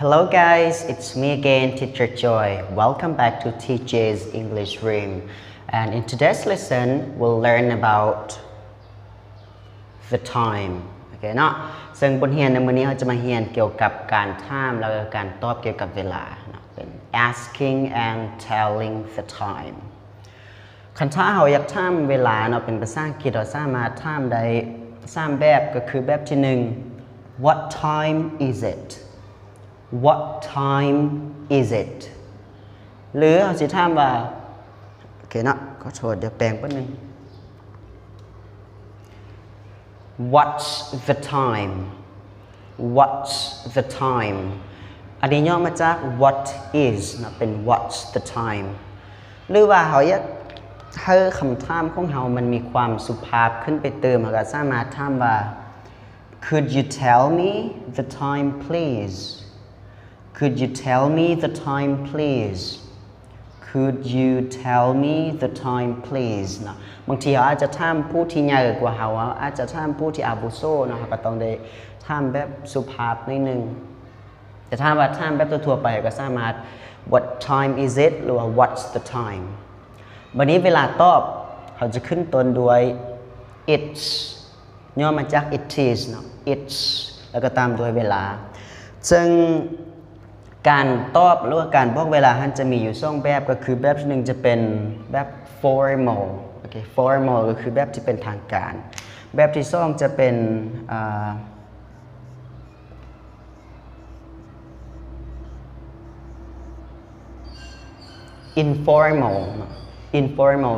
Hello guys, it's me again, Teacher Joy. Welcome back to TJ's English Room. And in today's lesson, we'll learn about the time. โอเคเนาะซึ่งบทเรียนในมื้อนี้เราจะมาเรียนเกี่ยวกับการถามแล้วก็การตอบเกี่ยวกับเวลาเนาะเป็น asking and telling the time คันถ้าเราอยากถามเวลาเนาะเป็นภาษาอังกฤษเราสามารถถามได้3แบบก็คือแบบที่1 What time is it What time is it หรือเราจะถามว่าโอเคเนาะขอโทษเดี๋ยวแปลงแป๊บนึง What's the time What's the time อันนี้ย่อมาจาก what is นะเป็น what's the time หรือว่าเขาอยากให้คำถามของเรามันมีความสุภาพขึ้นไปเติมเราก็สามารถถามว่า Could you tell me the time please Could you tell me the time please Could you tell me the time please นะบางทีเราอาจจะถามผู้ที่ใหญ่กว่าเราอาจจะถามผู้ที่อาวุโสนะครับก็ต้องได้ถามแบบสุภาพนิดนึงแต่ถ้าว่าถามแบบทั่วๆไปก็สามารถ What time is it หรือว่า What's the time วันนี้เวลาตอบเขาจะขึ้นต้นด้วย it's ย่อมาจาก it is เนาะ it's แล้วก็ตามด้วยเวลาซึ่งการตอบหรือว่าการบอกเวลาจะมีอยู่2แบบก็คือแบบที่1จะเป็นแบบ formal โอเค formal ก็คือแบบที่เป็นทางการแบบที่2จะเป็นinformal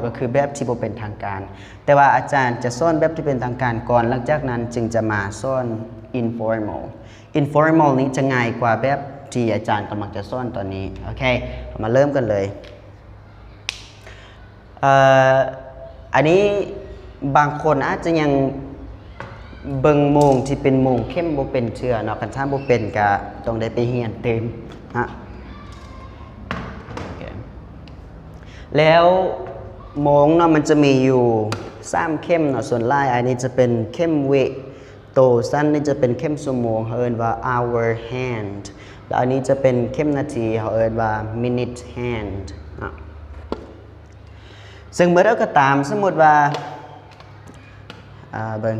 ก็คือแบบที่บ่เป็นทางการแต่ว่าอาจารย์จะสอนแบบที่เป็นทางการก่อนหลังจากนั้นจึงจะมาสอน informal นี้จะง่ายกว่าแบบที่อาจารย์กำลังจะสอนตอนนี้โอเคมาเริ่มกันเลยอันนี้บางคนอาจจะยังเบิ่งโมงที่เป็นโมงเข้มบ่เป็นเชื่อเนาะคันถ้าบ่เป็นก็ต้องได้ไปเรียนเต็มฮะแล้วโมงเนาะมันจะมีอยู่3เข้มเนาะส่วนหลายอันนี้จะเป็นเข้มเวโตสั้นนี่จะเป็นเข้มชั่วโมงเขาเรียกว่า hour hand แล้วอันนี้จะเป็นเข้มนาทีเขาเรียกว่า minute hand นะซึ่งเมื่อเราก็ตามสมมติว่าเบิ่ง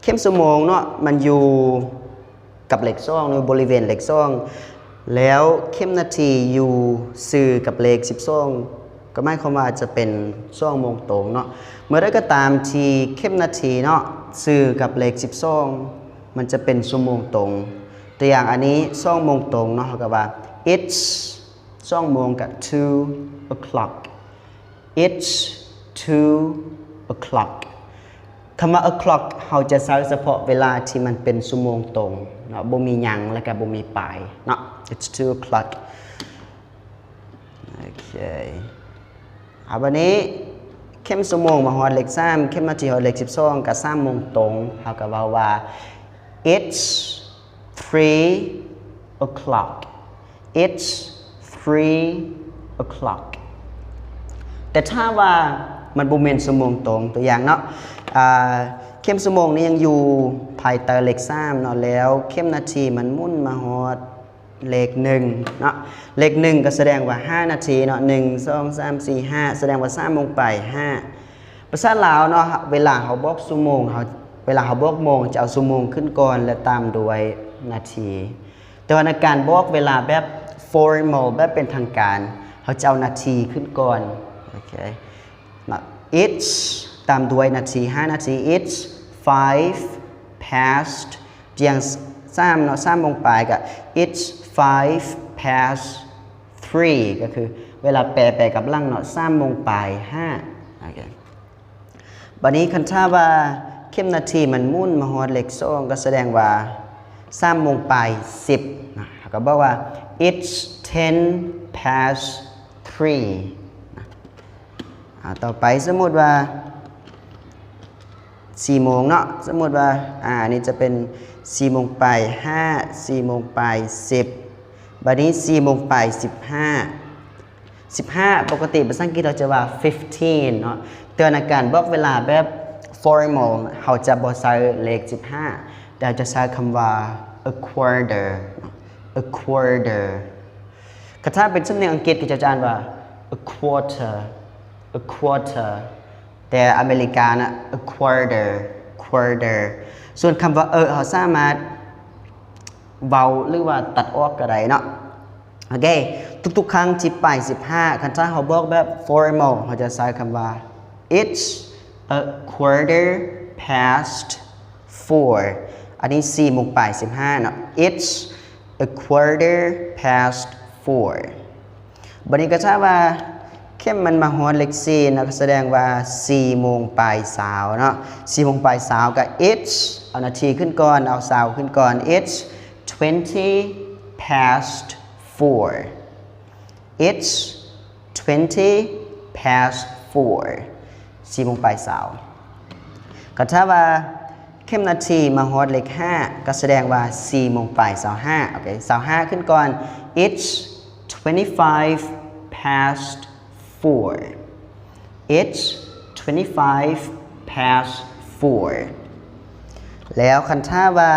เข้มชั่วโมงเนาะมันอยู่กับเหล็กซ่องในบริเวณเหล็กซ่องแล้วเข้มนาทีอยู่สื่อกับเลข12ก็หมายความว่าจะเป็นช่วงโมงตรงเนาะเมื่อใดก็ตามที่เข้มนาทีเนาะสื่อกับเลข12มันจะเป็นชั่วโมงตรงตัวอย่างอันนี้ช่วงโมงตรงเนาะเขาก็ว่า it's ช่วงโมงกับ 2 o'clock it's 2 o'clock คำว่า o'clock เขาจะใช้เฉพาะเวลาที่มันเป็นชั่วโมงตรงเนาะบ่มีหยังแล้วก็บ่มีปลายเนาะ it's 2 o'clock โอเควันนี้เข้มชั่วโมงมาฮอดเลข3เข้มนาทีฮอดเลข12กับ3โมงตรงเขาก็ว่า it's 3 o'clock it's 3 o'clock แต่ถ้าว่ามันบ่แม่นชั่วโมงตรงตัวอย่างเนาะเข้มชั่วโมงนี้ยังอยู่ภายใต้เลข3เนาะแล้วเข้มนาทีมันหมุนมาฮอดเลข1เนาะเลข1ก็แสดงว่า5นาทีเนาะ1 2 3 4 5แสดงว่า3โมงไป5ภาษาลาวเนาะเวลาเขาบอกชั่วโมงเวลาเขาบอกโมงจะเอาชั่วโมงขึ้นก่อนและตามด้วยนาทีแต่ว่าในการบอกเวลาแบบ formal แบบเป็นทางการเขาจะเอานาทีขึ้นก่อนโอเค it's ตามด้วยนาที5นาที it's 5 past อย่าง3เนาะ3โมงไปก็ it's 5 past 3ก็คือเวลาแปลกับลังเนาะ3โมงไป5โอเคบัดนี้คันถ้าว่าเข้มนาทีมันมุ่นมาฮอดเลข2ก็แสดงว่า3โมงไป10นะก็บอกว่า it's 10 past 3นะต่อไปสมมุติว่า4โมงเนาะสมมุติว่าอันนี้จะเป็น4โมงไป5 4โมงไป10บัดนี้4โมงไป15ปกติภาษาอังกฤษเราจะว่า15เนาะแต่ในการบอกเวลาแบบ formal เขาจะบ่ใส่เลข15 เราจะใช้คำว่า a quarter a quarter ถ้าเป็นสำเนียงอังกฤษก็จะอ่านว่า a quarter a quarter แต่อเมริกานะ a quarter quarter ส่วนคำว่าเขาสามารถเบาหรือว่าตัดออกก็ได้เนาะโอเคทุกๆครั้งที่ไป15คันถ้าเขาบอกแบบ formal เขาจะใช้คำว่า it's a quarter past 4อันนี้4โมงไป15เนาะ it's a quarter past 4บัดนี้ก็ถ้าว่าเข้มมันมาฮอดเลข4นะก็แสดงว่า4โมงปลายสาวเนาะ4โมงปลายสาวก็ it's เอานาทีขึ้นก่อนเอาสาวขึ้นก่อน it's 20 past 4 it's 20 past 4 4โมงปลายสาวก็ถ้าว่าเข้มนาทีมาฮอดเลข5ก็แสดงว่า4โมงปลายสาว5โอเคสาว5ขึ้นก่อน it's 25 past 4 it's 25 past 4แล้วคันถ้าว่า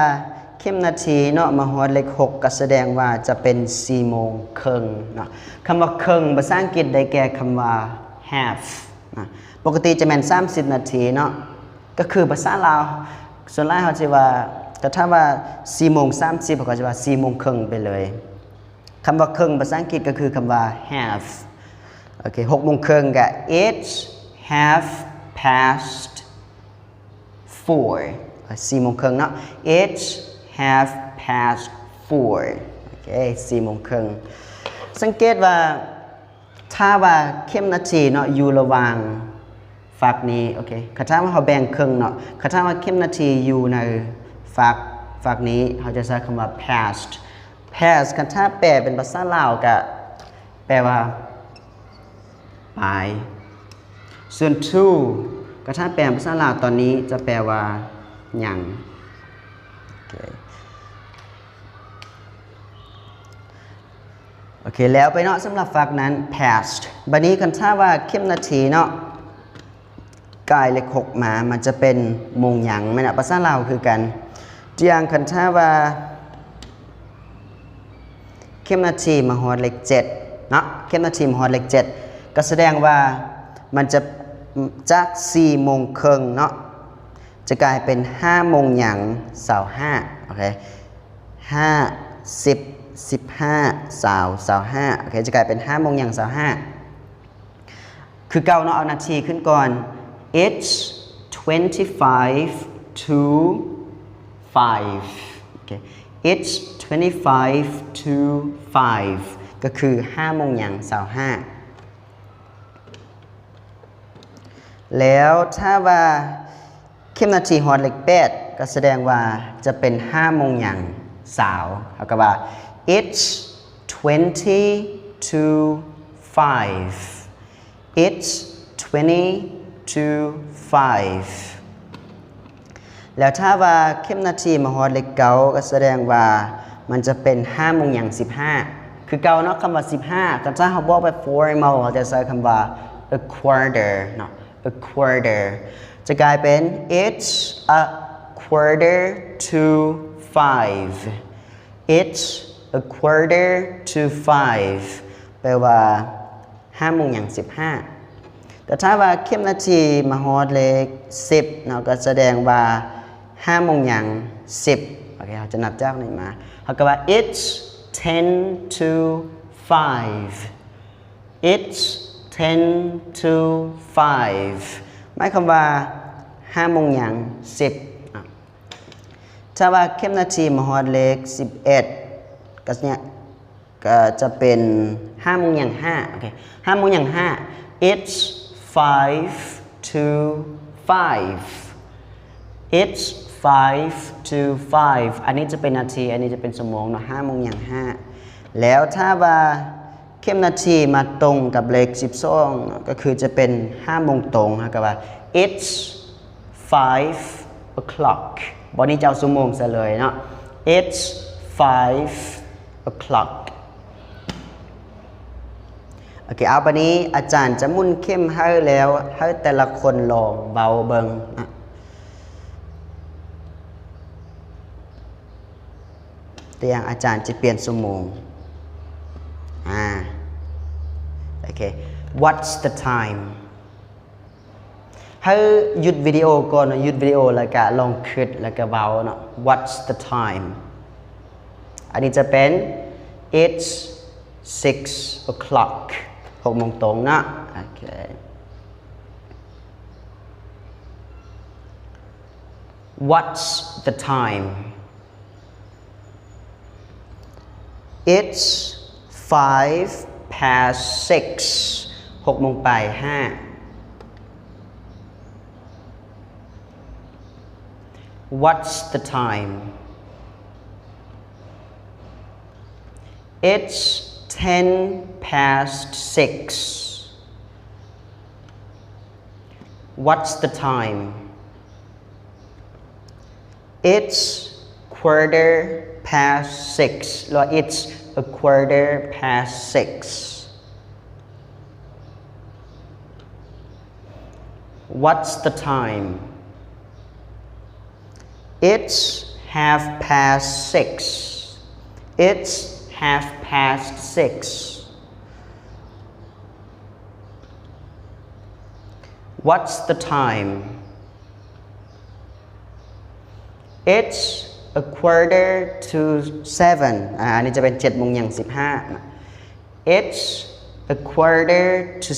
เข้มนาทีเนาะมาฮอดเลข6ก็แสดงว่าจะเป็น4โมงครึ่งเนาะคำว่าครึ่งภาษาอังกฤษได้แก่คำว่า half นะปกติจะแม่น30นาทีเนาะก็คือภาษาลาวส่วนหลายเขาจะว่าแต่ถ้าว่า4โมง30เขาก็จะว่า4โมงครึ่งไปเลยคำว่าครึ่งภาษาอังกฤษก็คือคำว่า half โอเค6โมงครึ่งก็ it's half past 4 4โมงครึ่งเนาะ it's half past 4โอเค4โมงครึ่งสังเกตว่าถ้าว่าเข้มนาทีเนาะอยู่ระหว่างฝักนี้โอเคถ้าว่าเขาแบ่งครึ่งเนาะถ้าว่าเข้มนาทีอยู่ในฝักนี้เขาจะใช้คำว่า past past ถ้าแปลเป็นภาษาลาวก็แปลว่าปลายส่วน to ก็ถ้าแปลภาษาลาวตอนนี้จะแปลว่าหยังโอเคแล้วไปเนาะสำหรับฝักนั้น past บัดนี้คันถ้าว่าเข้มนาทีเนาะกายเลข6มามันจะเป็นโมงหยังแม่นภาษาลาวคือกันอย่างคันถ้าว่าเข้มนาทีมาฮอดเลข7เนาะเข้มนาทีมาฮอดเลข7ก็แสดงว่ามันจะจาก4โมงครึ่งเนาะจะกลายเป็น5โมงหยัง25โอเค5 10 15 25โอเคจะกลายเป็น5โมงหยัง25คือเก่าเนาะเอานาทีขึ้นก่อน it's 25 to 5 okay. it's 25 to 5 ก็คือ5โมงหยัง25แล้วถ้าว่าเข้มนาทีฮอดเลข8ก็แสดงว่าจะเป็น5โมงหยังสาวเอาก็ว่า it's 20 to 5 it's 20 to 5แล้วถ้าว่าเข้มนาทีมาฮอดเลข9ก็แสดงว่ามันจะเป็น5โมงหยัง15คือเก่าเนาะคำว่า15ก็ถ้าเขาบอกไป formal เขาจะใช้คำว่า a quarter เนาะ a quarter จะกลายเป็น it's a quarter to 5 it's a quarter to 5แปลว่า5โมงหยัง15แต่ถ้าว่าเข้มนาทีมาฮอดเลข10เนาะก็แสดงว่า5โมงหยัง10โอเคเราจะนับจากไหนมาเขาก็ว่า it's 10 to 5 it's 10 to 5หมายความว่า5โมงหยัง10ถ้าว่าเข้มนาทีมาฮอดเลข11ก็เนี่ยก็จะเป็น5โมงหยัง5โอเค5โมงหยัง5 it's 5 to 5 it's 5 to 5อันนี้จะเป็นนาทีอันนี้จะเป็นชั่วโมงเนาะ5โมงหยัง5แล้วถ้าว่าเข้มนาทีมาตรงกับเลข12ก็คือจะเป็น5โมงตรงครับว่า it's 5 o'clock วันนี้จะเอาชั่วโมงซะเลยเนาะ it's 5 o'clock โอเคเอาไปนี้อาจารย์จะมุ่นเข้มให้แล้วให้แต่ละคนลองเบาเบิงนะ ตัวอย่างอาจารย์จะเปลี่ยนชั่วโมงโอเค what's the time ให้หยุดวิดีโอก่อนหยุดวิดีโอแล้วก็ลองคิดแล้วก็เบาเนาะ what's the time อันนี้จะเป็น it's 6 o'clock 6 โมงตรงนะโอเค what's the time it's 5 past 6 6 โมงไป5 what's the time it's 10 past 6 what's the time it's quarter past 6 หรือ it's a quarter past 6 what's the time it's half past 6 it's half past 6 what's the time it's a quarter to 7อันนี้จะเป็น7 โมงอย่าง15 it's a quarter to 7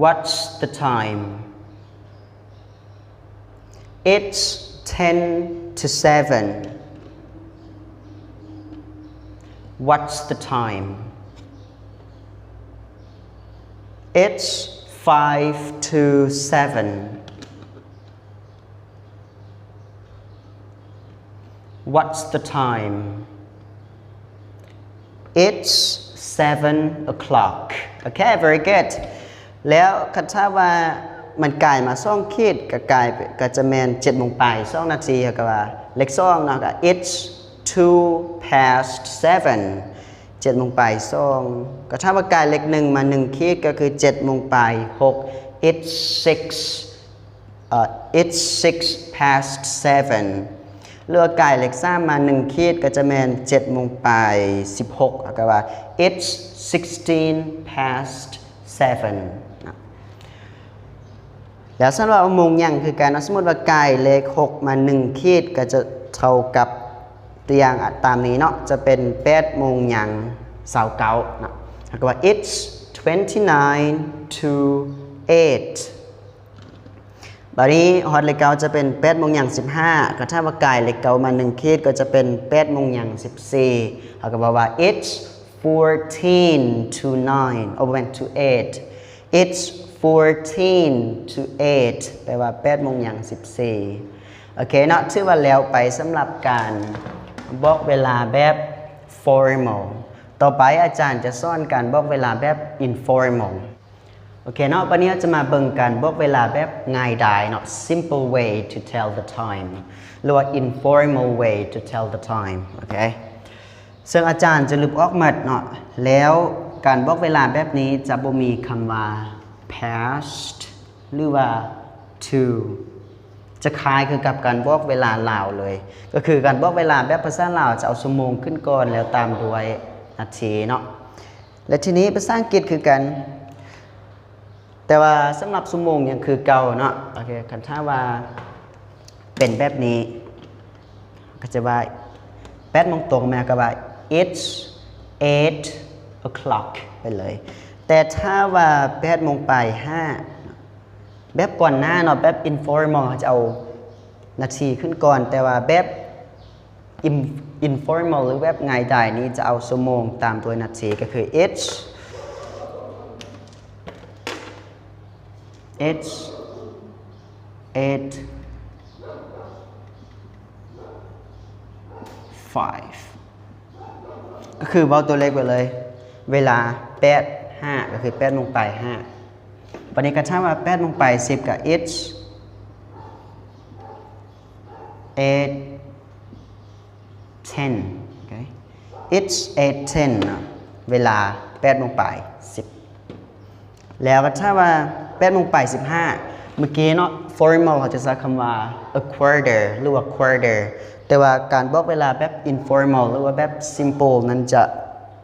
what's the time it's 10 to 7 what's the time it's 5 to 7 what's the time it's 7 o'clock okay very good แล้วถ้าว่ามันกลายมา2 ขีดก็กลายก็จะแมน7 โมงไป2 นาทีก็ว่าเลข2เนาะก็ it's 2 past 7 7 โมงไป2ก็ถ้าว่ากลายเลข1มา1 ขีดก็คือ7 โมงไป6 it's 6 past 7เลือกกายเลข3มา1 ขีดก็จะแมน7 โมงไป16ก็ว่า it's 16 past 7แล้วสำหรับโมงยังคือการสมมติว่ากายเลข6มา1 ขีดก็จะเท่ากับตัวอย่างตามนี้เนาะจะเป็น8 โมงยัง29นะก็ว่า it's 29 to 8บัดนี้ฮอตเลขเก้าจะเป็น8 โมงยัง15ก็ถ้าว่ากายเลขเก้ามา1 ขีดก็จะเป็น8 โมงยัง14เขาก็บอกว่า it's 14 to 9 or went to 8 it's 14 to 8แปลว่า8 โมงยัง14โอเคเนาะถือว่าแล้วไปสำหรับการบอกเวลาแบบ formal ต่อไปอาจารย์จะสอนการบอกเวลาแบบ informal โอเคเนาะวันนี้จะมาเบิ่งการบอกเวลาแบบง่ายดายเนาะ simple way to tell the time หรือว่า informal way to tell the time โอเคซึ่งอาจารย์จะลึกออกมาเนาะแล้วการบอกเวลาแบบนี้จะบ่มีคำว่า past หรือว่า to จะคล้ายคือกับการบอกเวลาลาวเลยก็คือการบอกเวลาแบบภาษาลาวจะเอาชั่วโมงขึ้นก่อนแล้วตามด้วยนาทีเนาะและทีนี้ภาษาอังกฤษคือกันแต่ว่าสำหรับชั่วโมงยังคือเก่าเนาะโอเคคันถ้าว่าเป็นแบบนี้ก็จะว่า8 โมงตรงแม่ก็ว่า it's 8 o'clock ไปเลยแต่ถ้าว่า8 โมงไป5แบบก่อนหน้าเนาะแบบ informal จะเอานาทีขึ้นก่อนแต่ว่าแบบ informal หรือแบบง่ายดายนี้จะเอาชั่วโมงตามตัวนาทีก็คือ it's 8 5ก็คือเอาตัวเลขไปเลยเวลา8 5ก็คือ8 โมงไป5วันนี้ก็ถ้าว่า8 โมงไป10กับ it's 8 10 okay it's 8:10 นะเวลา8 โมงไป10แล้วก็ถ้าว่า8 โมงไป15 เมื่อกี้เนาะ formal เขาจะใช้คำว่า a quarter หรือว่า quarter แต่ว่าการบอกเวลาแบบ informal หรือว่าแบบ simple นั้นจะ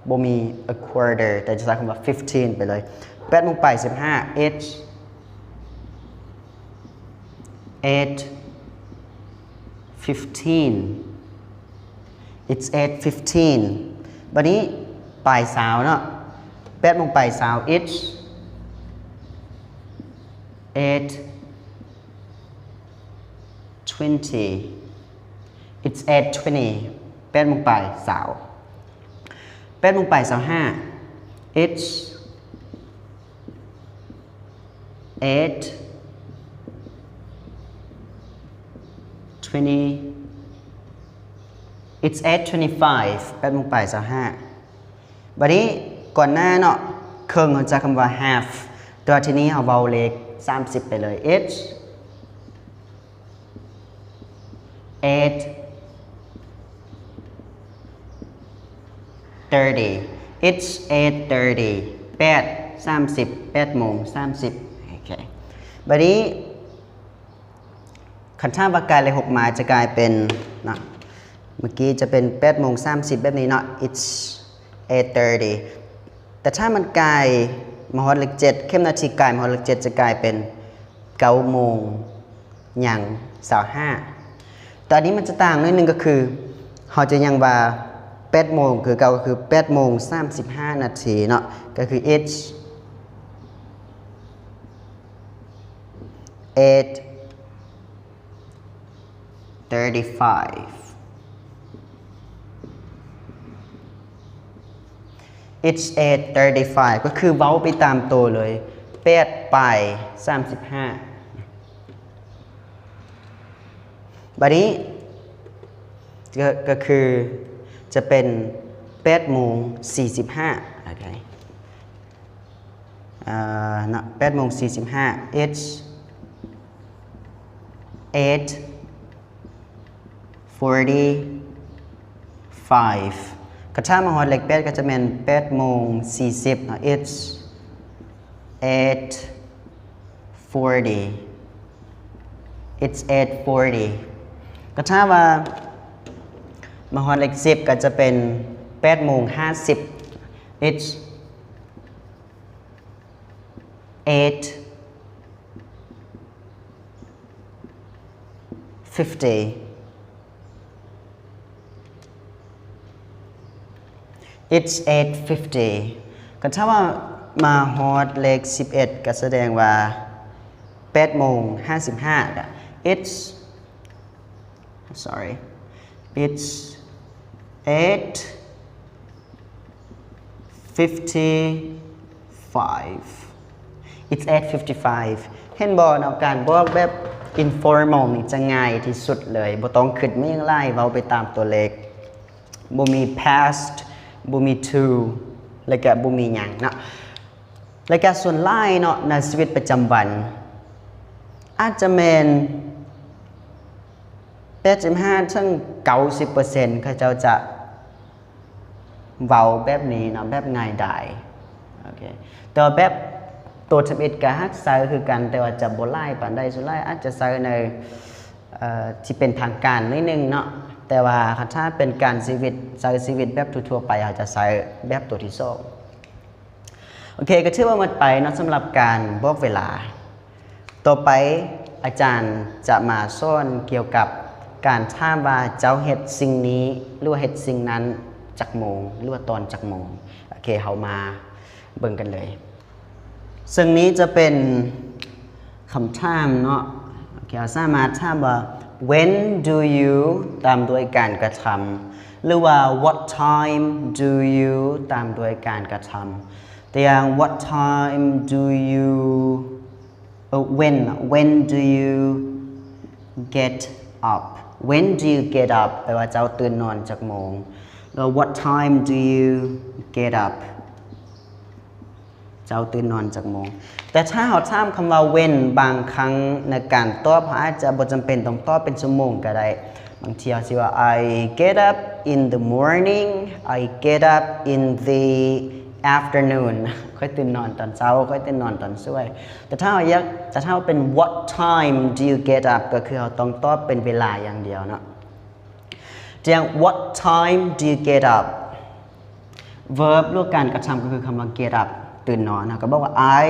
บ่มี a quarter แต่จะใช้คำว่า 15 ไปเลย8 โมงไป 15 it's 8:15 it's 8:15 บัดนี้ปลายสาวเนาะ8 โมงปลายสาว it's 8:20 it's 8:20 8 โมงปลายสาว8 โมงปลายสาว5 it's 8:20 it's 8:25 8 โมงปลายสาว5บัดนี้ก่อนหน้าเนาะเครื่องเขาจะคำว่า half ตัวทีนี้เอาเบาเลข30 ไปเลย it's 8:30 it's 8:30 8:30 8 โมง 30โอเคบัดนี้ขันท่าปากกาเลข6มาจะกลายเป็นนะเมื่อกี้จะเป็น8 โมง 30แบบนี้เนาะ it's 8:30 แต่ถ้ามันกลายมหอดเลข7เข้มนาทีกลายมหอดเลข7จะกลายเป็น9 โมงอย่าง25ตอนนี้มันจะต่างนิดนึงก็คือเขาจะยังว่า8 โมงคือเก่าก็คือ8 โมง 35 นาทีเนาะก็คือ it's 8:35 it's 8:35 ก็คือเว้าไปตามตัวเลย8ไป35บัดนี้ก็คือจะเป็น8 โมง 45โอเคนะ8 โมง 45 it's 8:45 กระช่างมาฮอดเลข8ก็จะเป็น8 โมง 40นะ it's 8:40 it's 8:40 กระช่างมาฮอดเลข10ก็จะเป็น8 โมง 50 it's 8:50 it's 8:50 ก็ถ้าว่ามาฮอดเลข11ก็แสดงว่า8 โมง 55 it's sorry it's 8:55 it's 8:55 เห็นบ่เนาะการบอกแบบ informal นี่จะง่ายที่สุดเลยบ่ต้องคิดไม่ยังไล่เว้าไปตามตัวเลขบ่มี past บ่มี to แล้วก็บ่มีหยังเนาะแล้วก็ส่วนหลายเนาะในชีวิตประจำวันอาจจะแม่น85ถึง 90% เขาเจ้าจะเว้าแบบนี้เนาะแบบง่ายดายโอเคแต่ว่าแบบตัว11กับฮักไซคือกันแต่ว่าจะบ่หลายปานใดสุดหลายอาจจะใส่ในที่เป็นทางการนิดนึงเนาะแต่ว่าถ้าเป็นการชีวิตใช้ชีวิตแบบทั่วๆไปอาจจะใช้แบบตัวที่2โอเคก็ถือว่าหมดไปเนาะสำหรับการบอกเวลาต่อไปอาจารย์จะมาสอนเกี่ยวกับการถามว่าเจ้าเฮ็ดสิ่งนี้หรือว่าเฮ็ดสิ่งนั้นจักโมงหรือว่าตอนจักโมงโอเคเฮามาเบิ่งกันเลยซึ่งนี้จะเป็นคำถามเนาะโอเคเราสามารถถามว่า when do you ตามด้วยการกระทำหรือว่า what time do you ตามด้วยการกระทำแต่อย่าง what time do you when do you get up when do you get up แปลว่าเจ้าตื่นนอนจักโมงแล้ว what time do you get up เจ้าตื่นนอนจากโมงแต่ถ้าเราถามคำว่า when บางครั้งในการตอบอาจจะบ่จำเป็นต้องตอบเป็นชั่วโมงก็ได้บางทีเราสิว่า I get up in the morning I get up in the afternoon ค่อยตื่นนอนตอนเช้าค่อยตื่นนอนตอนช่วยแต่ถ้าเป็น what time do you get up ก็คือเราต้องตอบเป็นเวลาอย่างเดียวเนาะอย่าง what time do you get up verb รูปการกระทำก็คือคำว่า get up ตื่นนอนนะก็บอกว่า I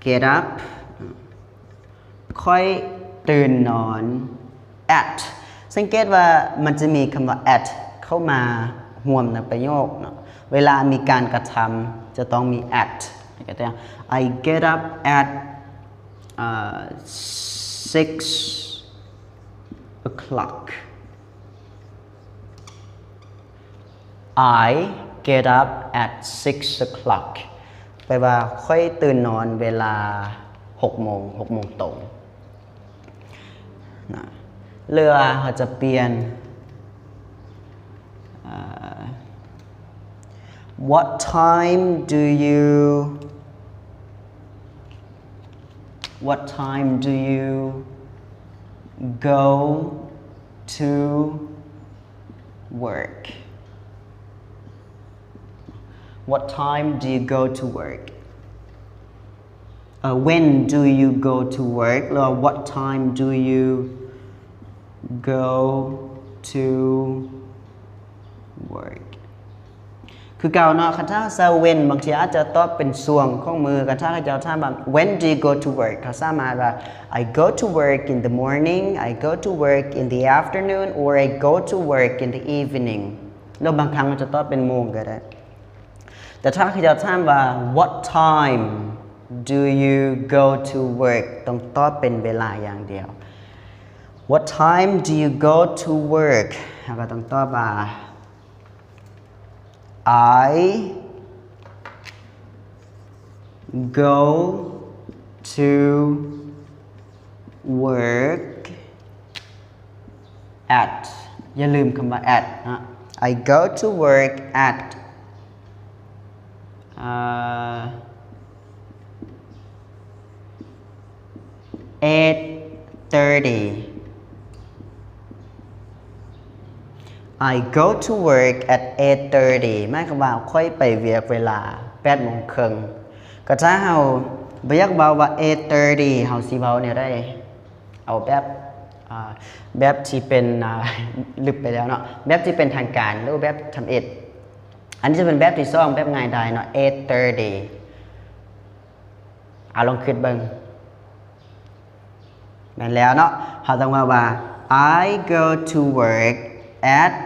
get up ค่อยตื่นนอน at สังเกตว่ามันจะมีคำว่า at เข้ามาห่วมในประโยคเนาะเวลามีการกระทำจะต้องมี at I get up at 6 o'clock I get up at 6 o'clock แปลว่าค่อยตื่นนอนเวลา6 โมงตรงนะเรือเขาจะเปลี่ยนWhat time do you go to work What time do you go to work When do you go to work หรือ What time do you go to work คือเก่าเนาะคันถ้าเซเว่นบางทีอาจจะตอบเป็นส่วงของมือคันถ้าจะถามว่า When do you go to work เขาสามารถว่า I go to work in the morning I go to work in the afternoon or I go to work in the evening แล้วบางครั้งมันจะตอบเป็นโมงก็ได้แต่ถ้าเขาจะถามว่า What time do you go to work ต้องตอบเป็นเวลาอย่างเดียว What time do you go to work เราก็ต้องตอบว่า I go to work at อย่าลืมคำว่า at นะ I go to work at 8:30 I go to work at 8:30 หมายความว่าค่อยไปเวียกเวลา8 โมงครึ่งก็ถ้าเราบ่อยากเบาว่า 8:30 เราสิเบาเนี่ยได้เอาแบบที่เป็นลึกไปแล้วเนาะแบบที่เป็นทางการหรือแบบทำเอ็ดอันนี้จะเป็นแบบที่2แบบง่ายได้เนาะ 8:30 ลองคิดเบิ่งนั่นแล้วเนาะเราต้องว่า I go to work at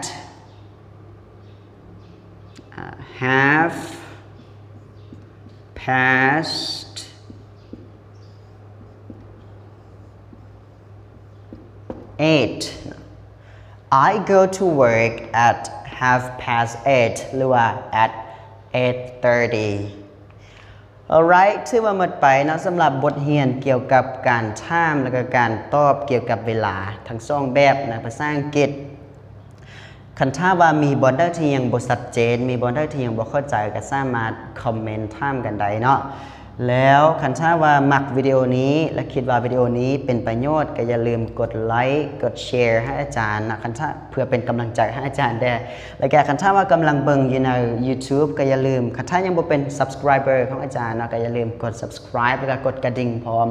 8:30 I go to work at 8:30 หรือว่า at 8:30 alright ถือว่าหมดไปนะสำหรับบทเรียนเกี่ยวกับการถามและก็การตอบเกี่ยวกับเวลาทั้งสองแบบในภาษาอังกฤษคันถ้าว่ามีบอลได้ที่ยังบ่ชัดเจนมีบอลได้ที่ยังบ่เข้าใจก็สามารถคอมเมนต์ถามกันได้เนาะแล้วคันถ้าว่ามักวิดีโอนี้และคิดว่าวิดีโอนี้เป็นประโยชน์ก็อย่าลืมกดไลค์กดแชร์ให้อาจารย์นะคันถ้าเพื่อเป็นกำลังใจให้อาจารย์ได้และแกคันถ้าว่ากำลังเบิ่งอยู่ใน YouTube ก็อย่าลืมคันถ้ายังบ่เป็น Subscriber ของอาจารย์นะก็อย่าลืมกด Subscribe แล้วก็กดกระดิ่งพร้อม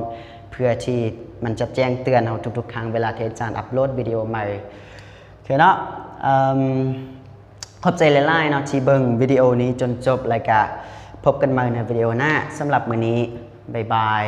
เพื่อที่มันจะแจ้งเตือนเราทุกๆครั้งเวลาที่อาจารย์อัปโหลดวิดีโอใหม่โอเคเนาะขอบใจหลายๆเนาะที่เบิ่งวิดีโอนี้จนจบแล้วก็พบกันใหม่ในวิดีโอหน้าสำหรับมื้อนี้บ๊ายบาย